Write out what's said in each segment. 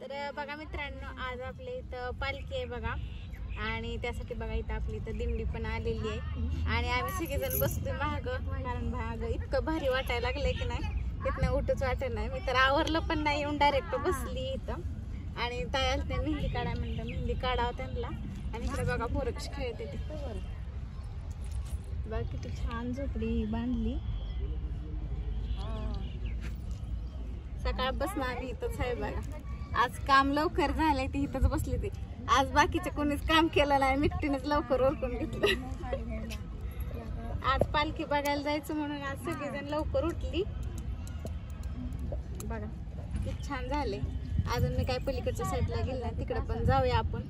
तर बघा मित्रांनो, आज आपल्या इथं पालखी आहे बघा, आणि त्यासाठी बघा इथं आपली इथं दिंडी पण आलेली आहे. आणि आम्ही सगळेजण बसतोय महाग, कारण महाग इतकं भारी वाटायला लागलंय की नाही, इथनं उठच वाटत नाही. मी तर आवरलं पण नाही, येऊन डायरेक्ट बसली इथं. आणि ताई ते मेहंदी काढा म्हणलं, मेहंदी काढावं त्यांना. आणि इकडे बघा पोरं कशी खेळते ते बघा, किती छान झोपडी बांधली. सकाळपासून आम्ही इथंच आहे बघा. आज काम लवकर झालंय, ती इथंच बसली ती. आज बाकीचे कोणीच काम केलं नाही, मिठीनेच लवकर ओळखून घेतलं. आज पालखी बघायला जायचं म्हणून आज सगळेजण लवकर उठली बघा. किती छान झाले. अजून मी काय पलीकडच्या साईडला गेले नाही, तिकडे पण जाऊया आपण.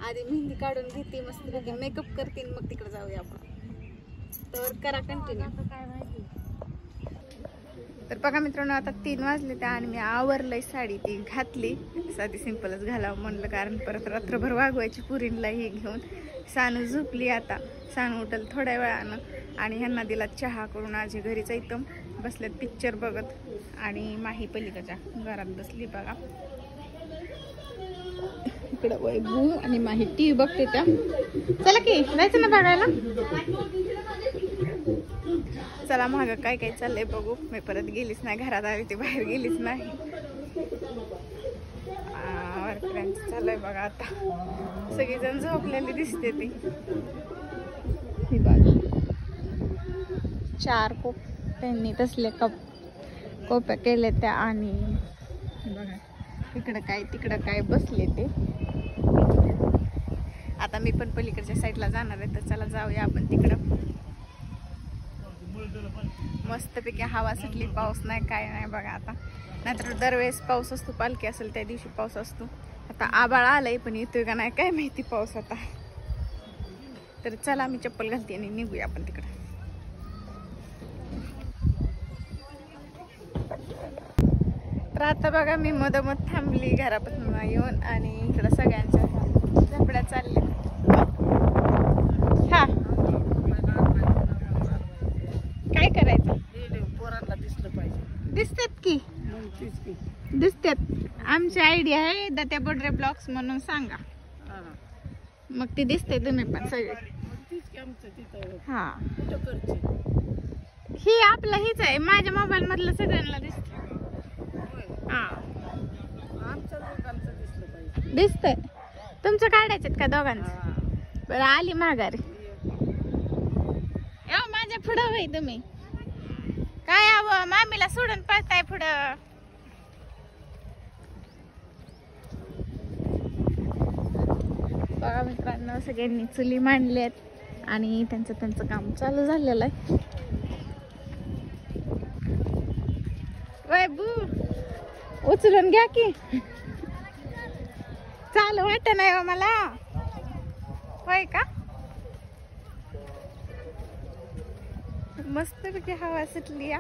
आधी मेहंदी काढून घेते, मस्त मेकअप करते, मग तिकडे जाऊया आपण. तर करा कंटिन्यू. तर बघा मित्रांनो, आता 3 वाजले त्या, आणि मी आवरलंय, साडी ती घातली. साधी सिंपलच घालावं म्हणलं, कारण परत रात्रभर वागवायची पुरींला हे घेऊन. सानू झोपली आता, सानू उठल थोड्या वेळानं. आणि ह्यांना दिला चहा करून. आज घरीच इथं बसल्यात पिक्चर बघत, आणि माही पलीकडच्या घरात बसली बघा. इकडं वैभू आणि माही टीव्ही बघते त्या. चला की जायचं ना बघायला. चला माग काय काय चाललंय बघू. मी परत गेलीच नाही, घरात आली ती बाहेर गेलीच नाही. चालूय बघा. आता सगळीजण झोपलेली दिसते ती. ही बाजू 4 कोप त्यांनी तसले कोप्या केले त्या. आणि बघा इकडं काय तिकडं काय बसले ते. आता मी पण पलीकडच्या साईडला जाणार आहे, तर चला जाऊया आपण तिकडं. मस्तपैकी हवा सुटली, पाऊस नाही काय नाही बघा. आता नाहीतर दरवेळेस पाऊस असतो, पालखी असेल त्या दिवशी पाऊस असतो. आता आबाळ आलंय, पण येतोय का नाही काय माहिती पाऊस आता. तर चला मी चप्पल घालते आणि निघूया आपण तिकडे. तर आता बघा मी मधोमध थांबली घरापासून येऊन, आणि इकडं सगळ्यांच्या झोपड्या चालल्या. हा काय करायचं, पोरांना दिसलं पाहिजे. दिसतात की दिसतात. आमची आयडिया आहे दत्या बोडरे ब्लॉग्स म्हणून सांगा, मग ते दिसते तुम्ही पण सगळे. हा ही आपलं हीच आहे, माझ्या मोबाईल मधलं सगळ्यांना दिसत. हा दिसतंय. तुमचं काढायचं का दोघांचं? बरं आली माघारी. माझ्या पुढं होई तुम्ही काय हवं, मामीला सोडून पळताय पुढं. बघा मित्रांनो, सगळ्यांनी चुली मांडल्यात आणि त्यांचं काम चालू झालेलं आहे. वैभू उचलून घ्या की, चालू वाटत नाही हो मला. होय का? मस्तपैकी हवा सुटली,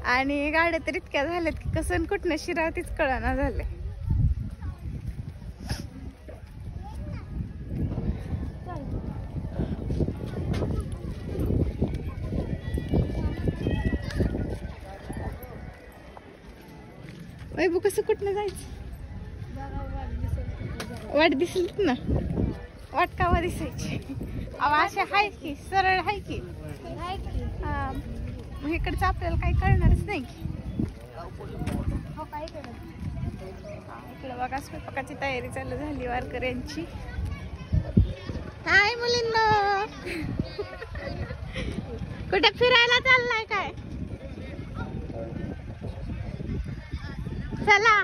आणि गाड्या तर इतक्या झाल्यात की कसं कुठनं शिराव तीच कळना झाले. वैभू कसं कुठनं जायचं? वाट दिसली ना, वाट कावा दिसायची. अशा हाय की सरळ हाय की. हा मग इकडचं आपल्याला काही कळणारच नाही की. इकडं बघा स्वयंपाकाची तयारी चालू झाली वारकऱ्यांची. हाय मुलींनो, कुठे फिरायला चाललाय काय? चला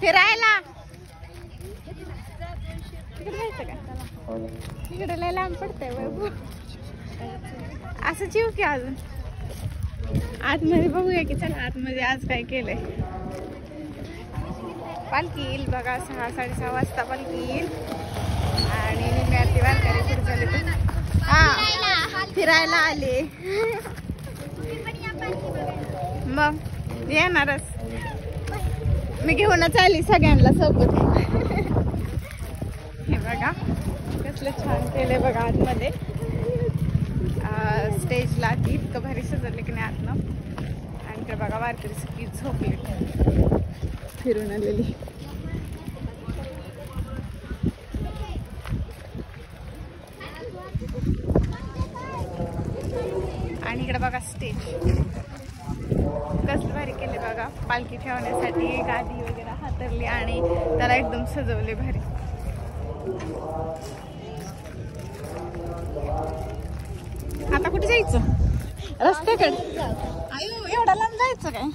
फिरायला. तिकडे जायचं का? तिकडे लय लांब पडतंय बाबू. असं जीव की अजून आतमध्ये बघूया की. चला आतमध्ये आज काय केलंय. पालखी येईल बघा 6-6:30 वाजता पालखी येईल. आणि मी आरती वारकरी सुरू झाले तर हा फिरायला आले. मग येणारच, मी घेऊनच आली सगळ्यांना सोबत. हे बघा कसलं छान केलंय बघा आतमध्ये. स्टेजला इतकं भारी सजवलं की नाही आतनं. आणि इकडे बघा वारकरी सगळी झोपली फिरून आलेली. आणि इकडे बघा स्टेज कसलं भारी केले बघा. पालखी ठेवण्यासाठी गादी वगैरे हातरली आणि त्याला एकदम सजवले भारी. आता कुठे जायचं? रस्त्याकडे. आयो एवढा लांब जायचं काय?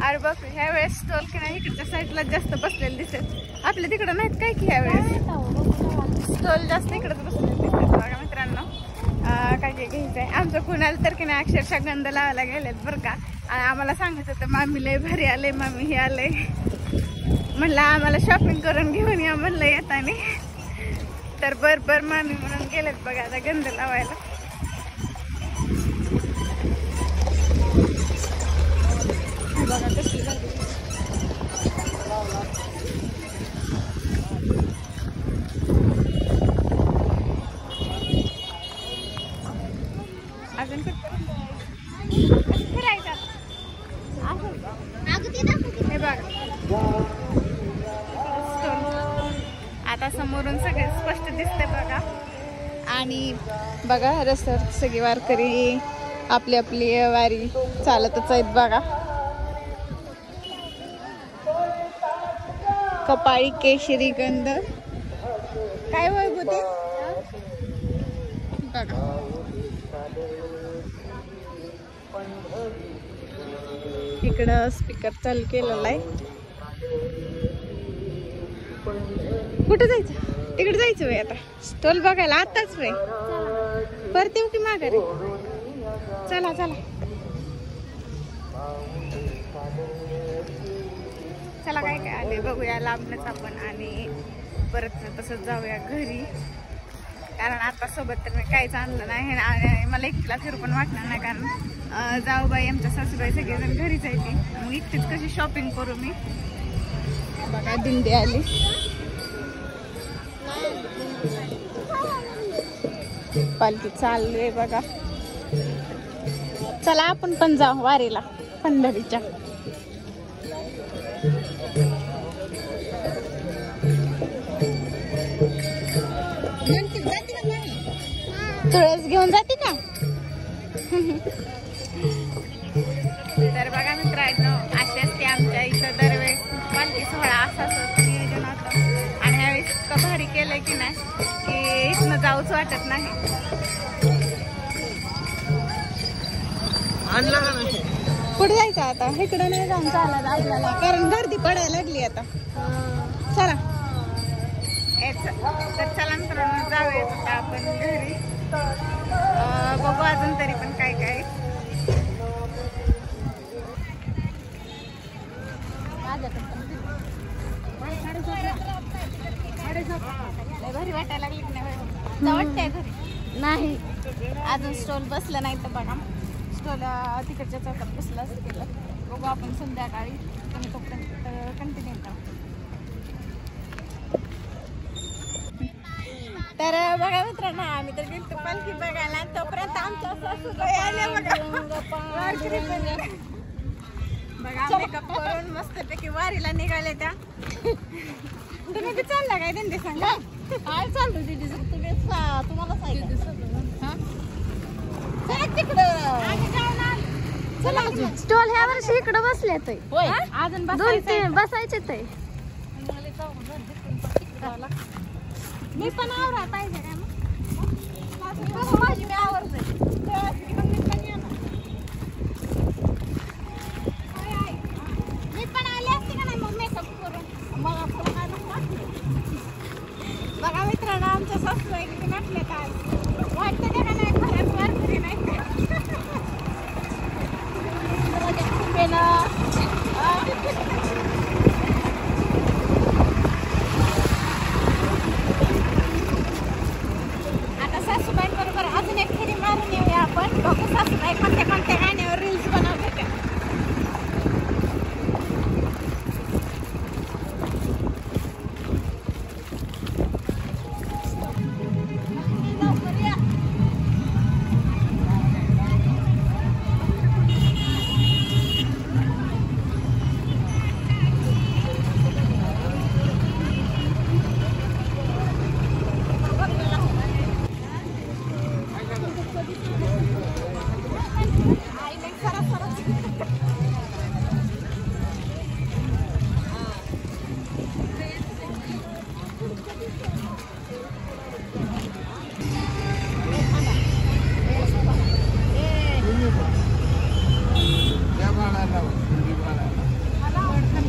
अरे बघ ह्या वेळेस स्टॉल की नाही इकडच्या साईडला जास्त बसलेले दिसत. आपल्या तिकडं नाहीत काय की ह्या वेळेस स्टॉल जास्त इकडंच बसलेले दिसतात बघा मित्रांनो. काय काय घ्यायचंय आमचं कुणाला तर की नाही अक्षरशः गंध लावायला गेलेत बरं का. आणि आम्हाला सांगत होतं मामी लय भारी आले, मामी हे आलंय. म्हणलं आम्हाला शॉपिंग करून घेऊन या म्हणलं येतानी. तर बर मामी म्हणून गेलेत बघा आता गंध लावायला. बघा कशी अजून फिरायचं हे बघा. आता समोरून सगळे स्पष्ट दिसते बघा. आणि बघा रस्त्यावर सगळी वारकरी आपली आपली वारी चालतच आहेत बघा. कपाळी केशरी गंध काय वैभवते बघा. इकडं स्पीकर चालू केलेला आहे. कुठं जायचं? तिकडे जायचं वय आता स्टॉल बघायला आताच वय परत येऊ की माघारी? चला चला चला काय काय आले बघूया लांबनच आपण. आणि परत तसंच जाऊया घरी कारण आता सोबत तर मी काहीच आणलं नाही आणि मला एकटीला फिरू पण वाटणार नाही कारण जाऊबाई आमच्या सासूबाई सगळेजण घरीच आहे ती. मग एकटीच कशी शॉपिंग करू मी. बघा दिंडी आली. पालखी चालू आहे बघा. चला आपण पण जाऊ वारीला पंढरीच्या. तुळस घेऊन जाते का? तर बघा मित्रांनो अशी असते आमच्या इथं दरवेळेस पालखी सोहळा असं नियोजन होतं. आणि ह्यावेळेस इतकं भारी केलंय की नाही की इथनं जाऊच वाटत नाही. कुठे जायचं आता? इकडं नाही जाऊन चालत आपल्याला कारण गर्दी पडायला लागली आता. चला तर चला मित्रांनो जाऊयात आता आपण घरी. बघू अजून तरी पण काय काय. भारी वाटायला लागली की नाही? वाटतंय घरी नाही अजून स्टॉल बसलं नाही तर बघा स्टॉल तिकडच्या चौकात बसलं असं केलं. बघू आपण संध्याकाळी तुम्ही तोपर्यंत कंटिन्यू करा. तर बघा मित्रांनो आम्ही तर गेलो पालखी बघायला तोपर्यंत आमच्या सासूबाई आल्या बघा. बघा मेकअप करून मस्तपैकी वारीला निघाले त्या. तुम्ही बी चालला काय दिंडी सांगा? काय चालू दिदी तुम्ही तुम्हाला तिकडं स्टॉल ह्या वर्षी इकडे बसलेत अजून बसायचे ते. मी पण आवरा पाहिजे काय मग माझी मी आवरते. मी पण आले असते का नाही मग मेकअप करून मला बघा मित्रांनो आमच्या सासूबाई किती नटले काय वाटतं का नाही खरंच वारकरी नाही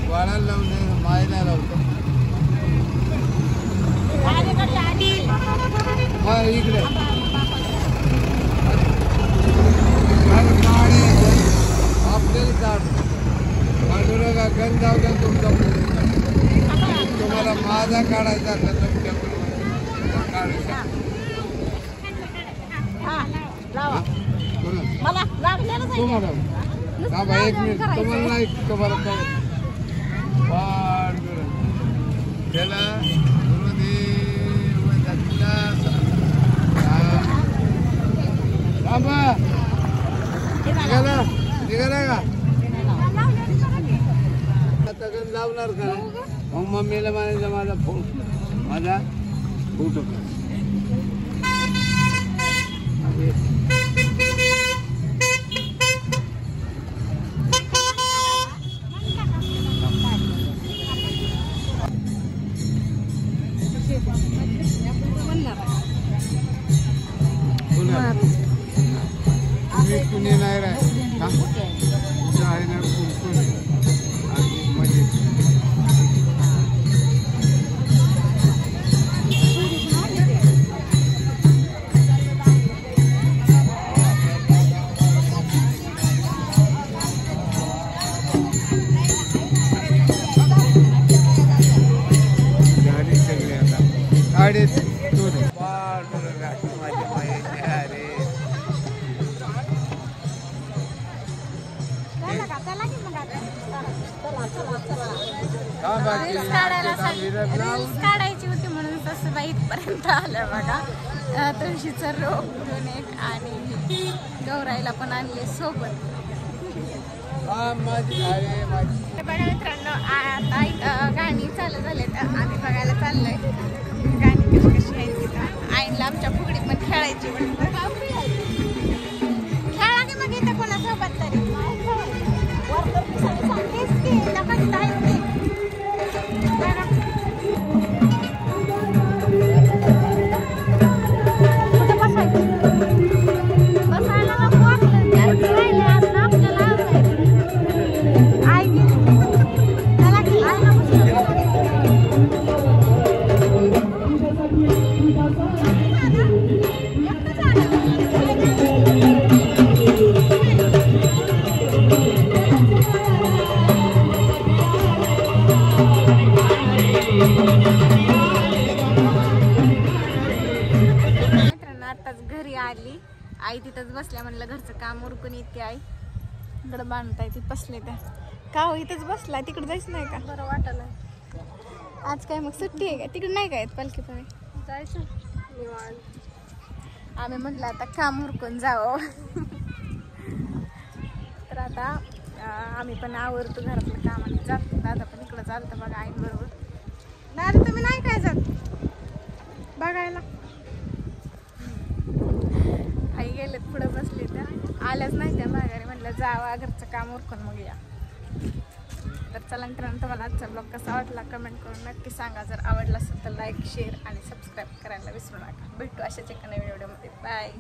वाळाला लावून मायला लावतो इकडे आपल्याला काढ बाजूला का गंज जाऊ तुमचा तुम्हाला माझा काढायचा असला तुमच्या काढू तुम्हाला एक मिनिट तुम्हाला नाही तुम्हाला त्याला गुरुदेव दत्ता निघाला का आता लावणार का मग मम्मीला म्हणायचं माझा फोटो कुणी नाही राय काढायची होती म्हणून तसं बाई इथपर्यंत आलं बघा. तुळशीचं रोप घेऊन एक आणि गौराईला पण आणले सोबत. बघा मित्रांनो आता इथं गाणी चालू झाले तर आम्ही बघायला चाललोय गाणी कशी आहेत तिथं. आईला आमच्या फुगडी पण खेळायची म्हणून खेळा की मग इथं कोणासोबत तरी आली. आई तिथंच बसल्या म्हणलं घरचं काम उरकून येते. आई इकडे बांधताय ती बसले त्या का हो इथंच बसला तिकडे जायचं नाही का? बरं वाटलं आज काय मग सुट्टी आहे का? तिकडे नाही काय पालखी पण जायचं निवांत. आम्ही म्हटलं आता काम उरकून जावं तर आता आम्ही पण आवरतो घरातलं काम आणि जातो. दादा पण इकडं चालतं बघा आईबरोबर. दादा तुम्ही नाही काय जात बघायला? आई गेलेत पुढं बसले त्या आल्याच नाही त्या माघारी. म्हटलं जावा घरचं काम उरकून मग या. तर चला मित्रांनो तुम्हाला आजचा ब्लॉग कसा वाटला कमेंट करून नक्की सांगा. जर आवडला असेल तर लाईक शेअर आणि सबस्क्राईब करायला विसरू नका. भेटू अशाच एका नवीन व्हिडिओमध्ये. बाय.